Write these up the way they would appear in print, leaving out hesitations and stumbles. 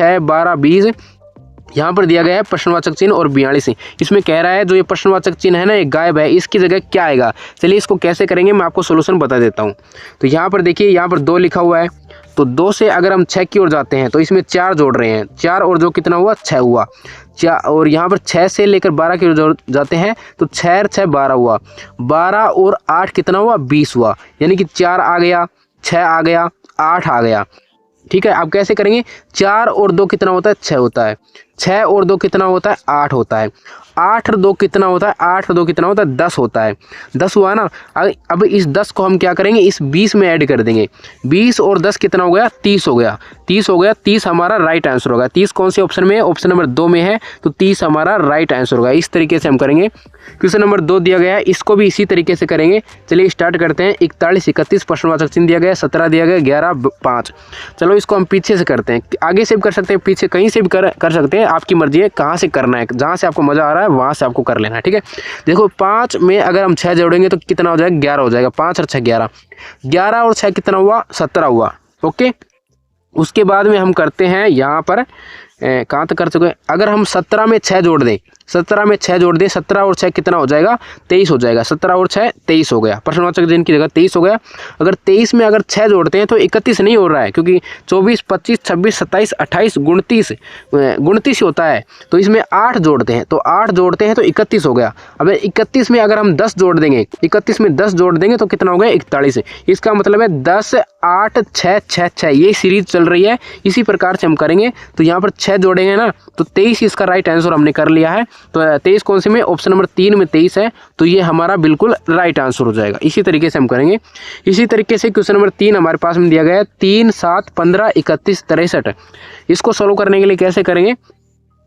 6, 12, 20 यहाँ पर दिया गया है प्रश्नवाचक चिन्ह और 42। इसमें कह रहा है जो ये प्रश्नवाचक चिन्ह है ना ये गायब है, इसकी जगह क्या आएगा। चलिए इसको कैसे करेंगे मैं आपको सोल्यूशन बता देता हूँ। तो यहाँ पर देखिए, यहाँ पर 2 लिखा हुआ है, तो 2 से अगर हम 6 की ओर जाते हैं तो इसमें 4 जोड़ रहे हैं, 4 और 2 कितना हुआ, 6 हुआ। और यहाँ पर 6 से लेकर 12 की ओर जाते हैं तो 6 और 6 12 हुआ, 12 और 8 कितना हुआ, 20 हुआ। यानी कि 4 आ गया, 6 आ गया, 8 आ गया। ठीक है, अब कैसे करेंगे, 4 और 2 कितना होता है, 6 होता है, 6 और 2 कितना होता है, 8 होता है, 8 और 2 कितना होता है, 8 और 2 कितना होता है, 10 होता है, 10 हुआ ना। अब इस 10 को हम क्या करेंगे, इस 20 में ऐड कर देंगे, 20 और 10 कितना हो गया, 30 हो गया, 30 हो गया, 30 हमारा राइट आंसर होगा। 30 कौन से ऑप्शन में है, ऑप्शन नंबर 2 में है, तो 30 हमारा राइट आंसर होगा। इस तरीके से हम करेंगे। क्वेश्चन नंबर 2 दिया गया है, इसको भी इसी तरीके से करेंगे। चलिए स्टार्ट करते हैं। 41, 31 प्रश्नवाचक चिन्ह दिया गया है, 17 दिया गया, 11, 5। चलो इसको हम पीछे से करते हैं, आगे से भी कर सकते हैं, पीछे कहीं से भी कर सकते हैं, आपकी मर्जी है कहाँ से करना है, जहाँ से आपको मजा आ रहा है वहाँ से आपको कर लेना है। ठीक है, देखो 5 में अगर हम 6 जोड़ेंगे तो कितना हो जाएगा, 11 हो जाएगा। 5 और 6 11, 11 और 6 कितना हुआ, 17 हुआ। ओके, उसके बाद में हम करते हैं यहाँ पर कहाँ तक कर चुके, अगर हम 17 में 6 जोड़ दें, 17 में 6 जोड़ दें, 17 और 6 कितना हो जाएगा, 23 हो जाएगा। 17 और 6 23 हो गया, प्रश्नवाचक चिन्ह की जगह 23 हो गया। अगर 23 में अगर 6 जोड़ते हैं तो 31 नहीं हो रहा है, क्योंकि 24, 25, 26, 27, 28, 29 होता है। तो इसमें 8 जोड़ते हैं, तो 8 जोड़ते हैं तो 31 हो गया। अब 31 में अगर हम 10 जोड़ देंगे, 31 में 10 जोड़ देंगे तो कितना हो गया, 41। इसका मतलब है 10, 8, 6, 6, 6, ये सीरीज चल रही है। इसी प्रकार से हम करेंगे। तो यहाँ पर 6 जोड़ेंगे ना, तो 23 इसका राइट आंसर हमने कर लिया है। तो 23 कौन से में, ऑप्शन नंबर 3 में 23 है, तो ये हमारा बिल्कुल राइट आंसर हो जाएगा। इसी तरीके से हम करेंगे। इसी तरीके से क्वेश्चन नंबर 3 हमारे पास में दिया गया है, 3, 7, 15, 31, 63। इसको सोल्व करने के लिए कैसे करेंगे,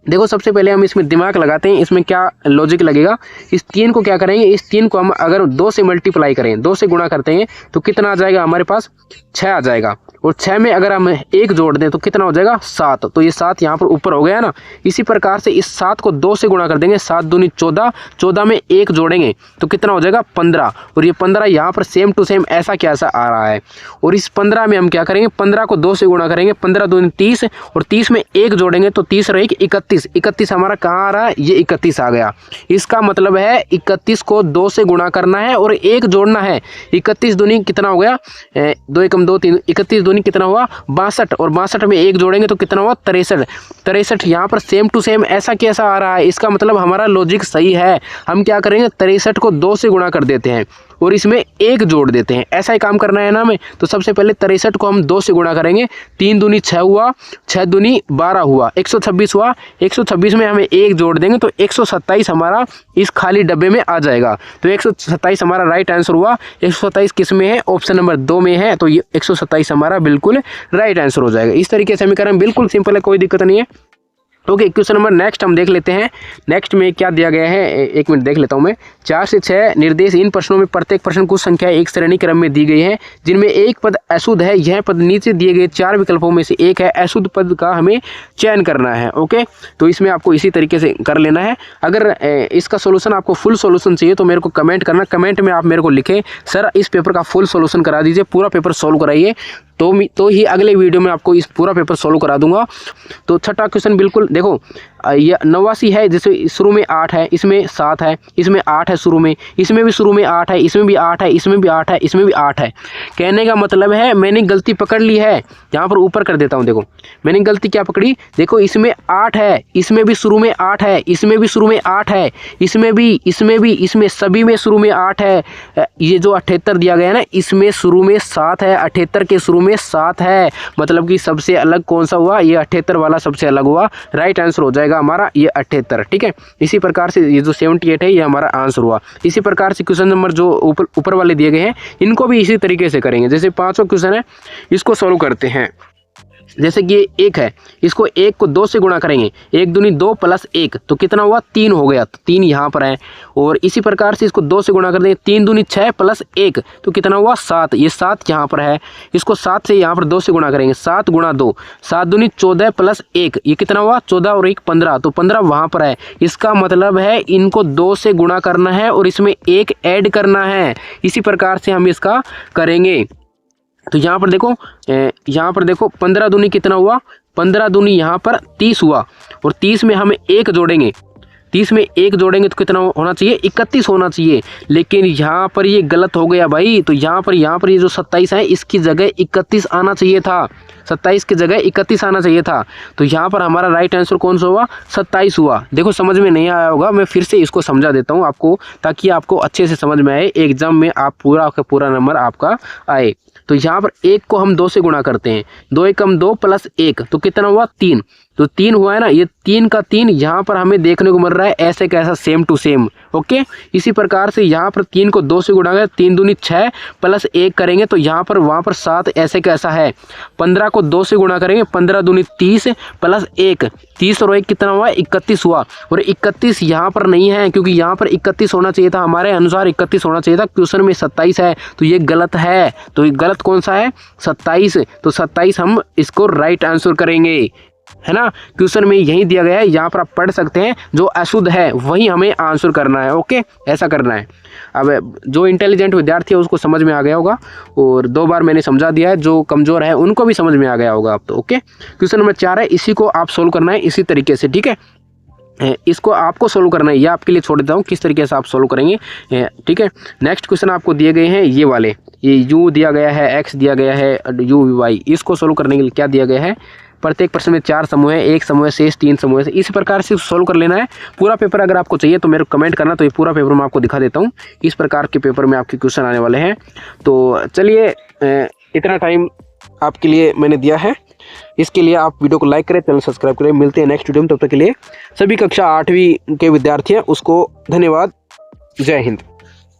देखो सबसे पहले हम इसमें दिमाग लगाते हैं, इसमें क्या लॉजिक लगेगा। इस 3 को क्या करेंगे, इस 3 को हम अगर 2 से मल्टीप्लाई करें, 2 से गुणा करते हैं तो कितना आ जाएगा हमारे पास, 6 आ जाएगा। और 6 में अगर हम 1 जोड़ दें तो कितना हो जाएगा, 7। तो ये 7 यहाँ पर ऊपर हो गया ना। इसी प्रकार से इस 7 को 2 से गुणा कर देंगे, 7 दूनी 14, 14 में 1 जोड़ेंगे तो कितना हो जाएगा, 15। और ये 15 यहाँ पर सेम टू सेम ऐसा कैसा आ रहा है। और इस 15 में हम क्या करेंगे, 15 को 2 से गुणा करेंगे, 15 दूनी 30, और 30 में 1 जोड़ेंगे तो 30 और 1 31। 31 हमारा कहाँ आ रहा है, ये 31 आ गया। इसका मतलब है 31 को 2 से गुणा करना है और 1 जोड़ना है। 31 दूनी कितना हो गया, 2 एकम 2 3, 31 दूनी कितना हुआ, 62। और 62 में 1 जोड़ेंगे तो कितना हुआ, 63। 63 यहाँ पर सेम टू सेम ऐसा कैसा आ रहा है। इसका मतलब हमारा लॉजिक सही है। हम क्या करेंगे, 63 को 2 से गुणा कर देते हैं और इसमें 1 जोड़ देते हैं। ऐसा ही काम करना है ना हमें। तो सबसे पहले 63 को हम 2 से गुणा करेंगे, 3 दूनी 6 हुआ, 6 दूनी 12 हुआ, 126 हुआ। 126 में हमें 1 जोड़ देंगे तो 127 हमारा इस खाली डब्बे में आ जाएगा। तो 127 हमारा राइट आंसर हुआ। 127 किस में है, ऑप्शन नंबर 2 में है। तो ये 127 हमारा बिल्कुल राइट आंसर हो जाएगा। इस तरीके से समीकरण बिल्कुल सिंपल है, कोई दिक्कत नहीं है। ओके, क्वेश्चन नंबर नेक्स्ट हम देख लेते हैं। नेक्स्ट में क्या दिया गया है, 1 मिनट देख लेता हूं मैं। 4 से 6 निर्देश, इन प्रश्नों में प्रत्येक प्रश्न कुछ संख्या एक श्रेणी क्रम में दी गई है, जिनमें एक पद अशुद्ध है। यह पद नीचे दिए गए 4 विकल्पों में से एक है। अशुद्ध पद का हमें चयन करना है। ओके, तो इसमें आपको इसी तरीके से कर लेना है। अगर इसका सोल्यूशन आपको फुल सोल्यूशन चाहिए तो मेरे को कमेंट करना, कमेंट में आप मेरे को लिखें सर इस पेपर का फुल सोल्यूशन करा दीजिए, पूरा पेपर सोल्व कराइए, तो ही अगले वीडियो में आपको इस पूरा पेपर सोल्व करा दूंगा। तो छठा क्वेश्चन बिल्कुल देखो, यह 89 है, जिसमें शुरू में 8 है, इसमें 7 है, इसमें 8 है शुरू में, इसमें भी शुरू में 8 है, इसमें भी 8 है, इसमें भी 8 है, इसमें भी 8 है। कहने का मतलब है मैंने गलती पकड़ ली है। यहाँ पर ऊपर कर देता हूँ, देखो मैंने गलती क्या पकड़ी, देखो इसमें 8 है, इसमें भी शुरू में 8 है, इसमें भी शुरू में 8 है, इसमें भी, इसमें सभी में शुरू में 8 है। ये जो 78 दिया गया है ना, इसमें शुरू में 7 है, 78 के शुरू में 7 है। मतलब कि सबसे अलग कौन सा हुआ, ये 78 वाला सबसे अलग हुआ। राइट आंसर हो जाएगा हमारा ये 78। ठीक है, इसी प्रकार से ये जो 78 है ये हमारा आंसर हुआ। इसी प्रकार से क्वेश्चन नंबर जो ऊपर वाले दिए गए हैं इनको भी इसी तरीके से करेंगे। जैसे 5वां क्वेश्चन है, इसको सॉल्व करते हैं। जैसे कि ये 1 है, इसको 1 को 2 से गुणा करेंगे, 1 दूनी 2 प्लस 1 तो कितना हुआ, 3 हो गया। तो 3 यहाँ पर है। और इसी प्रकार से इसको 2 से गुणा कर देंगे, 3 दूनी 6 प्लस 1 तो कितना हुआ, 7। ये 7 यहाँ पर है। इसको 7 से यहाँ पर 2 से गुणा करेंगे, 7 गुणा 2, 7 दूनी 14 प्लस 1 ये कितना हुआ, 14 और 1 15, तो 15 वहाँ पर है। इसका मतलब है इनको 2 से गुणा करना है और इसमें 1 ऐड करना है। इसी प्रकार से हम इसका करेंगे। तो यहाँ पर देखो 15 दूनी कितना हुआ, 15 दूनी यहाँ पर 30 हुआ, और 30 में हम 1 जोड़ेंगे, 30 में 1 जोड़ेंगे तो कितना होना चाहिए, 31 होना चाहिए। लेकिन यहाँ पर ये गलत हो गया भाई। तो यहाँ पर ये जो 27 है इसकी जगह 31 आना चाहिए था, 27 की जगह 31 आना चाहिए था। तो यहाँ पर हमारा राइट आंसर कौन सा हुआ, 27 हुआ। देखो समझ में नहीं आया होगा, मैं फिर से इसको समझा देता हूँ आपको, ताकि आपको अच्छे से समझ में आए, एग्जाम में आप पूरा का पूरा नंबर आपका आए। तो यहाँ पर 1 को हम 2 से गुणा करते हैं, 2 एकम 2 प्लस 1 तो कितना हुआ 3। तो 3 हुआ है ना, ये 3 का 3 यहाँ पर हमें देखने को मिल रहा है ऐसे कैसा सेम टू सेम। ओके, इसी प्रकार से यहाँ पर 3 को 2 से गुणा करें, 3 दूनी 6 प्लस 1 करेंगे तो यहाँ पर वहाँ पर 7 ऐसे कैसा है। 15 को 2 से गुणा करेंगे, 15 दूनी 30 प्लस 1, 30 और 1 कितना हुआ 31 हुआ। और 31 यहाँ पर नहीं है, क्योंकि यहाँ पर 31 होना चाहिए था, हमारे अनुसार 31 होना चाहिए था, क्वेश्चन में 27 है तो ये गलत है। तो ये गलत कौन सा है, 27। तो 27 हम इसको राइट आंसर करेंगे, है ना। क्वेश्चन में यही दिया गया है, यहाँ पर आप पढ़ सकते हैं, जो अशुद्ध है वही हमें आंसर करना है। ओके, ऐसा करना है। अब जो इंटेलिजेंट विद्यार्थी है उसको समझ में आ गया होगा, और 2 बार मैंने समझा दिया है, जो कमज़ोर है उनको भी समझ में आ गया होगा अब तो। ओके, क्वेश्चन नंबर 4 है, इसी को आप सोल्व करना है इसी तरीके से, ठीक है। इसको आपको सोल्व करना है, ये आपके लिए छोड़ देता हूँ किस तरीके से आप सोल्व करेंगे, ठीक है। नेक्स्ट क्वेश्चन आपको दिए गए हैं ये वाले, ये u दिया गया है, x दिया गया है, u y। इसको सोल्व करने के लिए क्या दिया गया है, प्रत्येक प्रश्न में 4 समूह है, 1 समूह शेष 3 समूह है। इस प्रकार से सोल्व कर लेना है। पूरा पेपर अगर आपको चाहिए तो मेरे को कमेंट करना, तो ये पूरा पेपर मैं आपको दिखा देता हूँ। इस प्रकार के पेपर में आपके क्वेश्चन आने वाले हैं। तो चलिए, इतना टाइम आपके लिए मैंने दिया है, इसके लिए आप वीडियो को लाइक करें, चैनल सब्सक्राइब करें। मिलते हैं नेक्स्ट वीडियो में, तब तक के लिए सभी कक्षा 8वीं के विद्यार्थी हैं उसको धन्यवाद। जय हिंद।